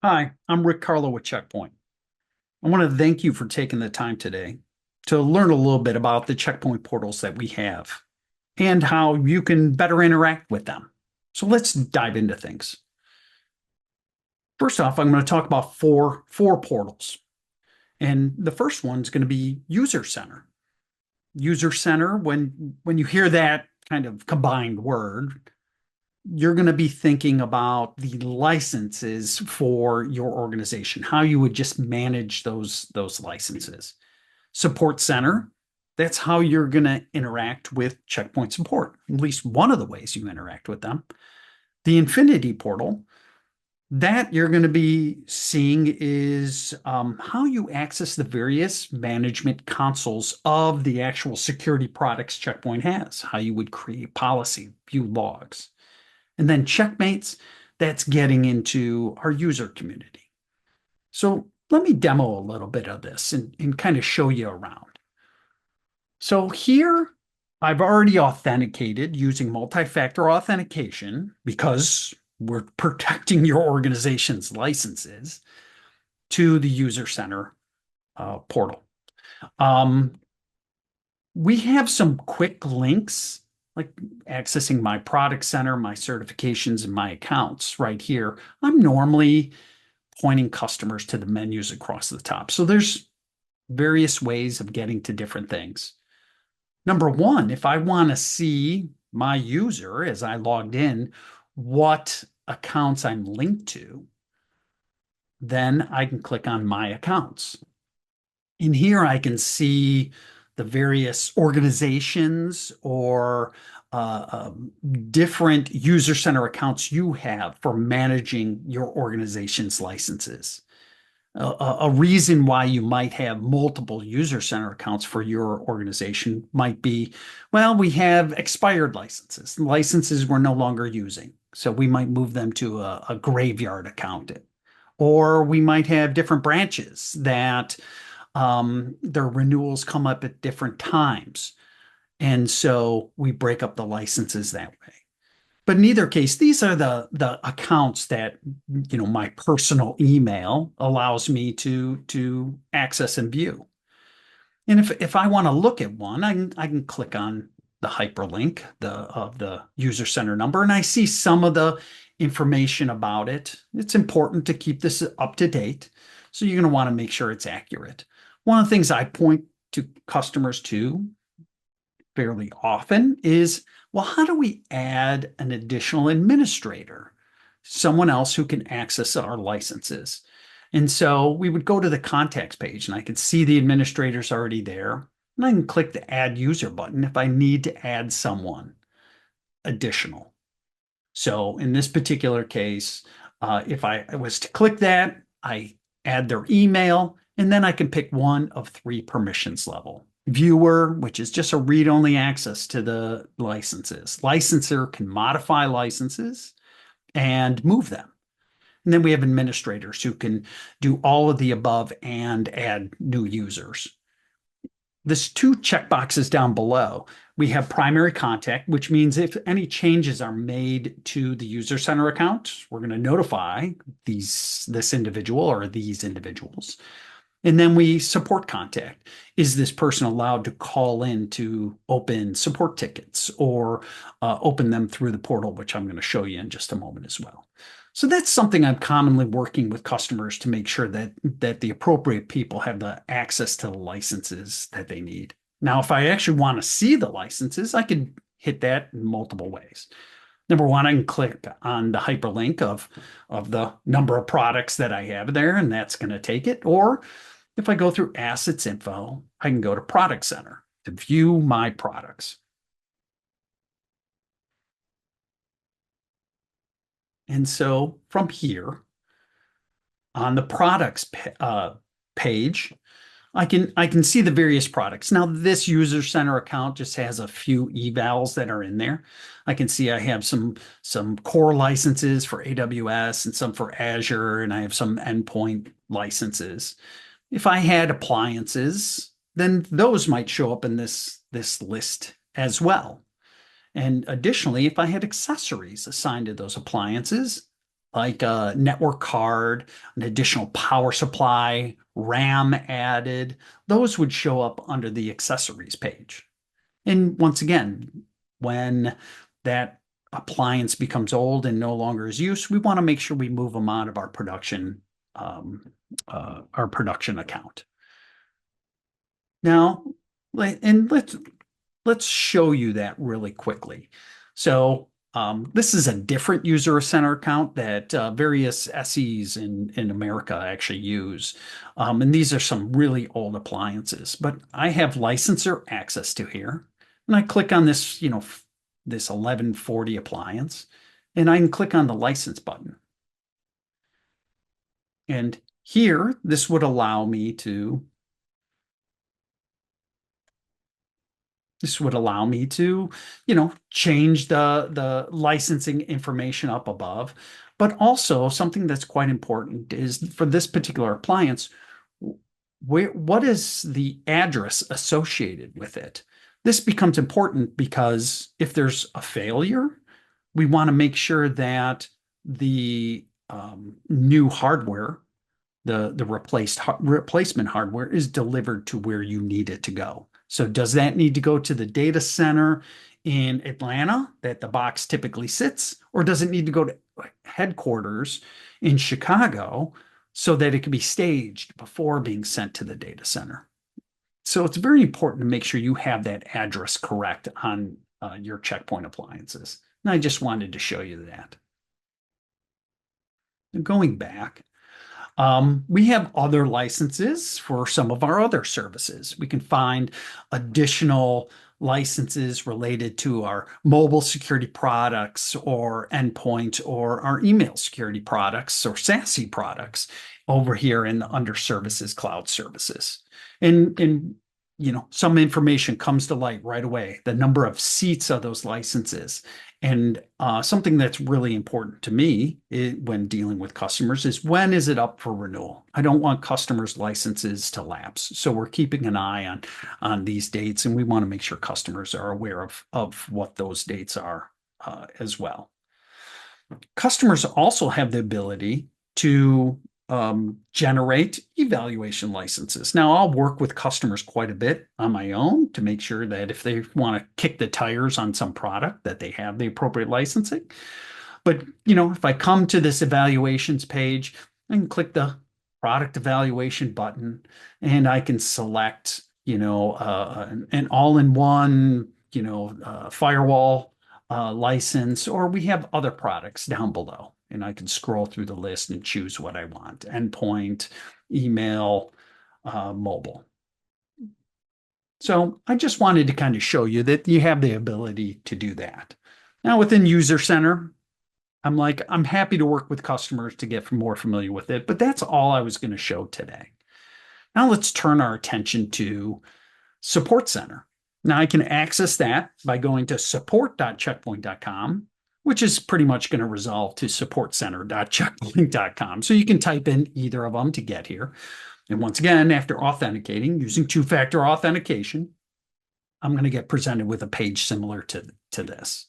Hi, I'm Rick Carlo with Checkpoint. I want to thank you for taking the time today to learn a little bit about the Checkpoint portals that we have and how you can better interact with them. So let's dive into things. First off, I'm going to talk about four portals. And the first one's going to be User Center. User Center, when you hear that kind of combined word, you're going to be thinking about the licenses for your organization, how you would just manage those licenses. Support Center, that's how you're going to interact with Checkpoint support, at least one of the ways you interact with them. The Infinity portal, that you're going to be seeing is how you access the various management consoles of the actual security products Checkpoint has, how you would create policy, view logs. And then CheckMates, that's getting into our user community. So let me demo a little bit of this and kind of show you around. So here, I've already authenticated using multi-factor authentication because we're protecting your organization's licenses to the User Center portal. We have some quick links like accessing my product center, my certifications, and my accounts right here. I'm normally pointing customers to the menus across the top. So there's various ways of getting to different things. Number one, if I want to see my user as I logged in, what accounts I'm linked to, then I can click on my accounts. In here, I can see the various organizations or different user center accounts you have for managing your organization's licenses. A reason why you might have multiple user center accounts for your organization might be, well, we have expired licenses we're no longer using. So we might move them to a graveyard account. Or we might have different branches that their renewals come up at different times. And so we break up the licenses that way. But in either case, these are the accounts that my personal email allows me to access and view. And if I want to look at one, I can click on the hyperlink of the user center number, and I see some of the information about it. It's important to keep this up to date, so you're going to want to make sure it's accurate. One of the things I point to customers to fairly often is, well, how do we add an additional administrator, someone else who can access our licenses? And so we would go to the contacts page and I could see the administrators already there. And I can click the add user button if I need to add someone additional. So in this particular case, if I was to click that, I add their email, and then I can pick one of three permissions level. Viewer, which is just a read-only access to the licenses. Licenser can modify licenses and move them. And then we have administrators who can do all of the above and add new users. There's two checkboxes down below. We have primary contact, which means if any changes are made to the user center account, we're going to notify this individual or these individuals. And then we support contact. Is this person allowed to call in to open support tickets or open them through the portal, which I'm going to show you in just a moment as well. So that's something I'm commonly working with customers to make sure that the appropriate people have the access to the licenses that they need. Now, if I actually want to see the licenses, I can hit that in multiple ways. Number one, I can click on the hyperlink of the number of products that I have there, and that's going to take it. Or if I go through Assets Info, I can go to Product Center to view my products. And so from here on the products page, I can see the various products. Now, this user center account just has a few evals that are in there. I can see I have some core licenses for AWS and some for Azure, and I have some endpoint licenses. If I had appliances, then those might show up in this list as well. And additionally, if I had accessories assigned to those appliances, like a network card, an additional power supply, RAM added, those would show up under the accessories page. And once again, when that appliance becomes old and no longer is used, we want to make sure we move them out of um, our production account. Now, and let's show you that really quickly. So this is a different user center account that various SEs in America actually use. And these are some really old appliances, but I have licensor access to here. And I click on this, this 1140 appliance, and I can click on the license button. And here, this would allow me to change the licensing information up above. But also something that's quite important is for this particular appliance, what is the address associated with it? This becomes important because if there's a failure, we want to make sure that the new hardware, the replacement hardware is delivered to where you need it to go. So does that need to go to the data center in Atlanta that the box typically sits, or does it need to go to headquarters in Chicago so that it can be staged before being sent to the data center? So it's very important to make sure you have that address correct on your checkpoint appliances. And I just wanted to show you that. Going back, we have other licenses for some of our other services. We can find additional licenses related to our mobile security products or endpoint or our email security products or SASE products over here in under services, cloud services. And some information comes to light right away, the number of seats of those licenses. And something that's really important to me when dealing with customers is when is it up for renewal? I don't want customers' licenses to lapse. So we're keeping an eye on these dates, and we want to make sure customers are aware of what those dates are as well. Customers also have the ability to generate evaluation licenses. Now, I'll work with customers quite a bit on my own to make sure that if they want to kick the tires on some product, that they have the appropriate licensing. But, if I come to this evaluations page, I can click the product evaluation button and I can select, an all-in-one, firewall license, or we have other products down below. And I can scroll through the list and choose what I want: endpoint, email, mobile. So I just wanted to kind of show you that you have the ability to do that. Now within UserCenter, I'm happy to work with customers to get more familiar with it, but that's all I was going to show today. Now let's turn our attention to SupportCenter. Now I can access that by going to support.checkpoint.com, which is pretty much going to resolve to supportcenter.checkpoint.com. So you can type in either of them to get here. And once again, after authenticating using two-factor authentication, I'm going to get presented with a page similar to this.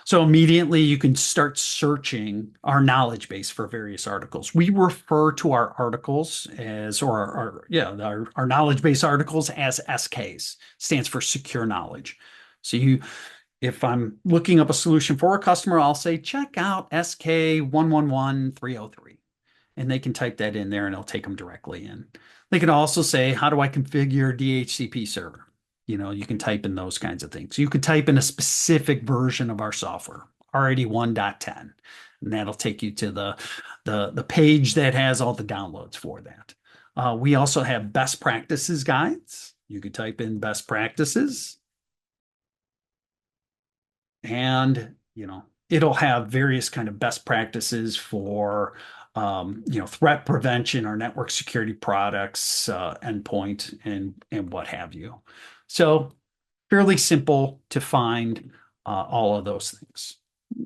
So immediately you can start searching our knowledge base for various articles. We refer to our articles as, or our knowledge base articles as SKs, stands for secure knowledge. So if I'm looking up a solution for a customer, I'll say, check out SK 111303. And they can type that in there and it'll take them directly in. They can also say, how do I configure DHCP server? You can type in those kinds of things. You could type in a specific version of our software, R81.10, and that'll take you to the page that has all the downloads for that. We also have best practices guides. You could type in best practices, and it'll have various kind of best practices for threat prevention, our network security products, endpoint, and what have you. So fairly simple to find all of those things.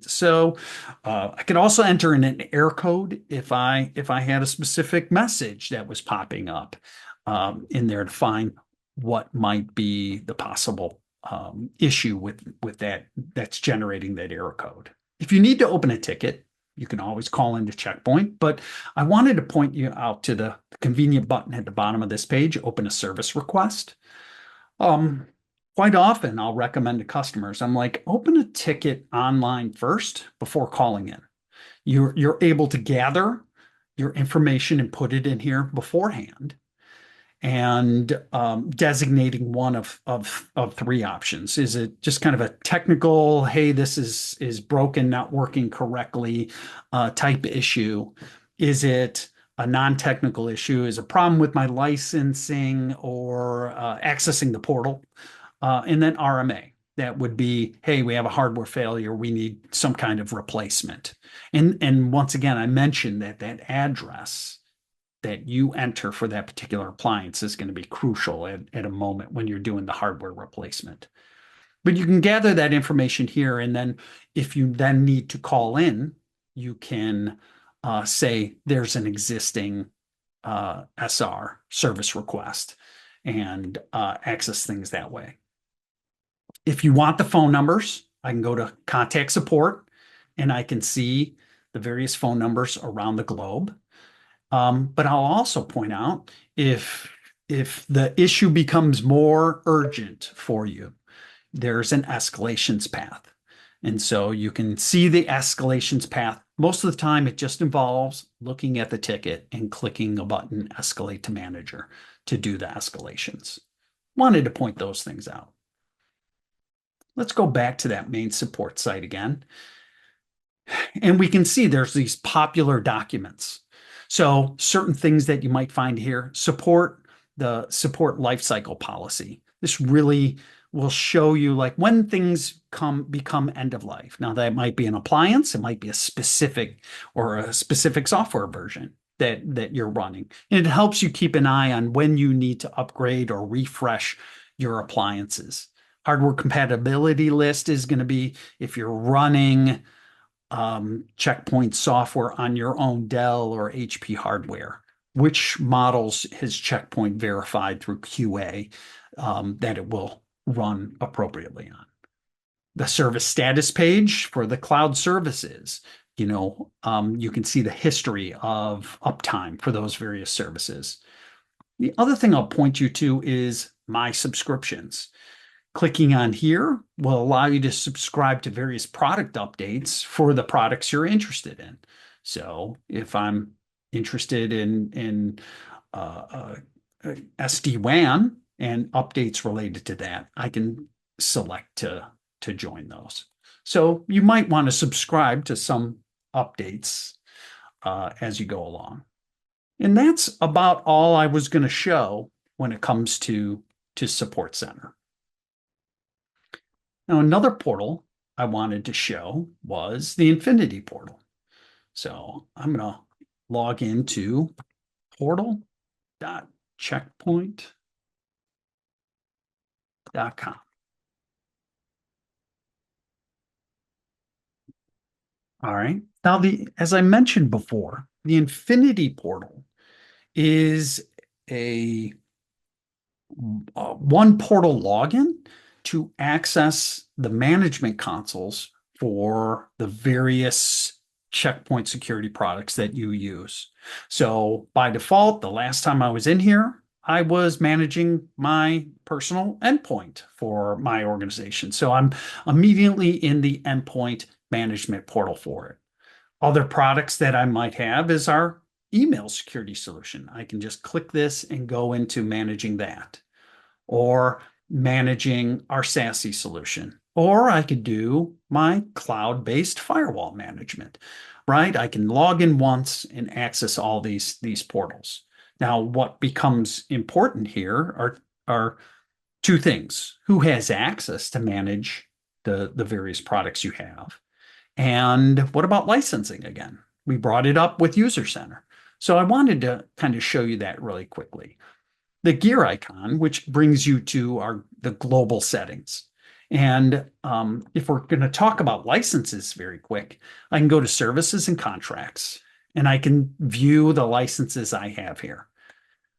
So I could also enter in an error code if I had a specific message that was popping up in there to find what might be the possible issue with that's generating that error code. If you need to open a ticket, You can always call into Checkpoint, but I wanted to point you out to the convenient button at the bottom of this page, open a service request. Um, Quite often I'll recommend to customers, I'm like, open a ticket online first before calling in. You're able to gather your information and put it in here beforehand and designating one of three options. Is it just kind of a technical, hey, this is broken, not working correctly type issue? Is it a non-technical issue? Is a problem with my licensing or accessing the portal? And then RMA. That would be, hey, we have a hardware failure. We need some kind of replacement. And once again, I mentioned that that address that you enter for that particular appliance is going to be crucial at a moment when you're doing the hardware replacement. But you can gather that information here, and then if you then need to call in, you can say there's an existing SR service request and access things that way. If you want the phone numbers, I can go to contact support and I can see the various phone numbers around the globe. But I'll also point out if the issue becomes more urgent for you, there's an escalations path. And so you can see the escalations path. Most of the time, it just involves looking at the ticket and clicking a button, escalate to manager, to do the escalations. Wanted to point those things out. Let's go back to that main support site again. And we can see there's these popular documents. So certain things that you might find here, the support lifecycle policy. This really will show you like when things become end of life. Now that might be an appliance, it might be a specific software version that you're running. And it helps you keep an eye on when you need to upgrade or refresh your appliances. Hardware compatibility list is going to be if you're running Checkpoint software on your own Dell or HP hardware. Which models has Checkpoint verified through QA that it will run appropriately on? The service status page for the cloud services. You can see the history of uptime for those various services. The other thing I'll point you to is my subscriptions. Clicking on here will allow you to subscribe to various product updates for the products you're interested in. So if I'm interested in SD-WAN and updates related to that, I can select to join those. So you might want to subscribe to some updates as you go along. And that's about all I was going to show when it comes to SupportCenter. Now, another portal I wanted to show was the Infinity portal. So I'm going to log into portal.checkpoint.com. All right. Now, as I mentioned before, the Infinity portal is a one portal login to access the management consoles for the various Checkpoint security products that you use. So by default, the last time I was in here, I was managing my personal endpoint for my organization. So I'm immediately in the endpoint management portal for it. Other products that I might have is our email security solution. I can just click this and go into managing that, or managing our SASE solution, or I could do my cloud-based firewall management, right? I can log in once and access all these portals. Now, what becomes important here are two things: who has access to manage the various products you have, and what about licensing again? We brought it up with UserCenter. So I wanted to kind of show you that really quickly. The gear icon, which brings you to the global settings. And if we're going to talk about licenses very quick, I can go to services and contracts, and I can view the licenses I have here.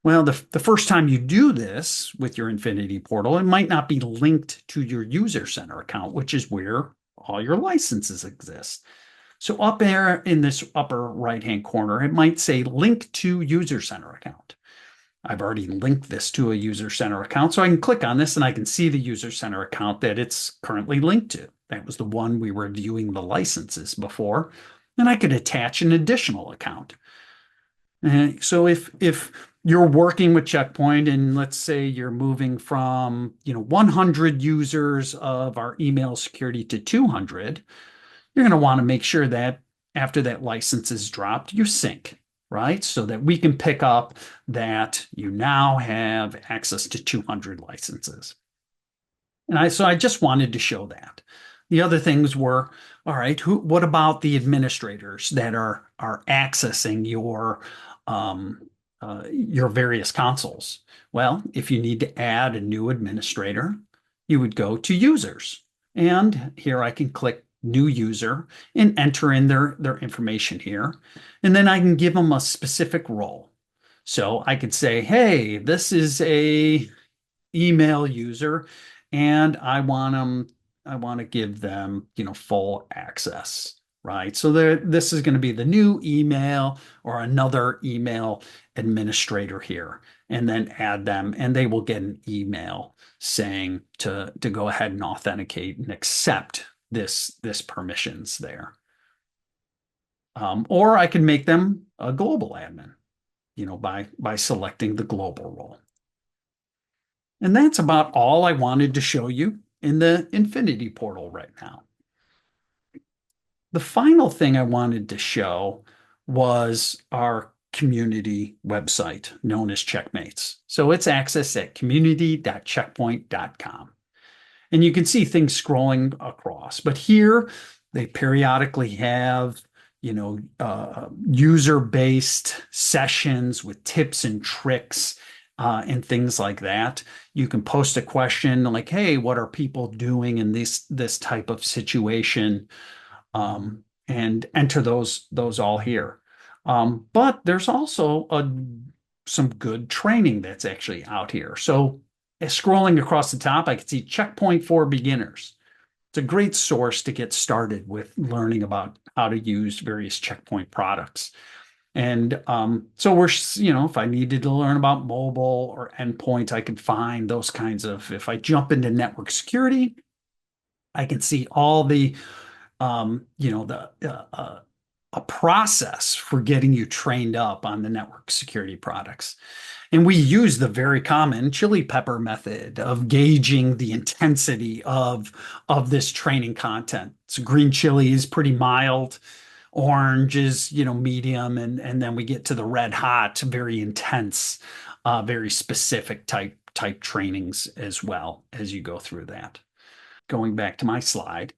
Well, the first time you do this with your Infinity portal, it might not be linked to your UserCenter account, which is where all your licenses exist. So up there in this upper right-hand corner, it might say link to UserCenter account. I've already linked this to a UserCenter account, so I can click on this and I can see the UserCenter account that it's currently linked to. That was the one we were viewing the licenses before, and I could attach an additional account. And so if you're working with Checkpoint and let's say you're moving from 100 users of our email security to 200, you're going to want to make sure that after that license is dropped, you sync, right? So that we can pick up that you now have access to 200 licenses. And so I just wanted to show that. The other things were, all right, what about the administrators that are accessing your various consoles? Well, if you need to add a new administrator, you would go to users. And here I can click new user and enter in their information here. And then I can give them a specific role. So I could say, hey, this is a email user, and I want to give them, full access, right? So this is going to be the new email or another email administrator here, and then add them, and they will get an email saying to go ahead and authenticate and accept this permissions there. Or I can make them a global admin, by selecting the global role. And that's about all I wanted to show you in the Infinity portal right now. The final thing I wanted to show was our community website known as CheckMates. So it's accessed at community.checkpoint.com. And you can see things scrolling across. But here they periodically have, user-based sessions with tips and tricks and things like that. You can post a question like, "Hey, what are people doing in this type of situation?" And enter those all here. But there's also some good training that's actually out here. So scrolling across the top, I can see Checkpoint for Beginners. It's a great source to get started with learning about how to use various Checkpoint products. And so if I needed to learn about mobile or endpoint, I could find those kinds of, if I jump into network security, I can see all the, a process for getting you trained up on the network security products. And we use the very common chili pepper method of gauging the intensity of this training content. So green chili is pretty mild. Orange is, medium, and then we get to the red hot, very intense, very specific type trainings as well as you go through that. Going back to my slide,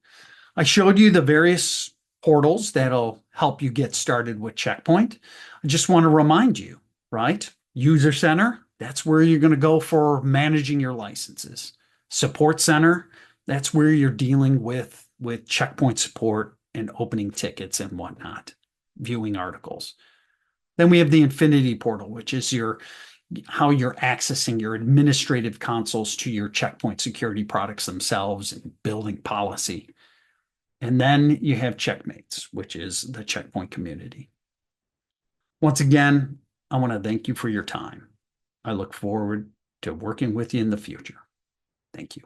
I showed you the various portals that'll help you get started with Checkpoint. I just want to remind you, right? UserCenter, that's where you're going to go for managing your licenses. SupportCenter, that's where you're dealing with Checkpoint support and opening tickets and whatnot, viewing articles. Then we have the Infinity portal, which is how you're accessing your administrative consoles to your Checkpoint security products themselves and building policy. And then you have CheckMates, which is the Checkpoint community. Once again, I want to thank you for your time. I look forward to working with you in the future. Thank you.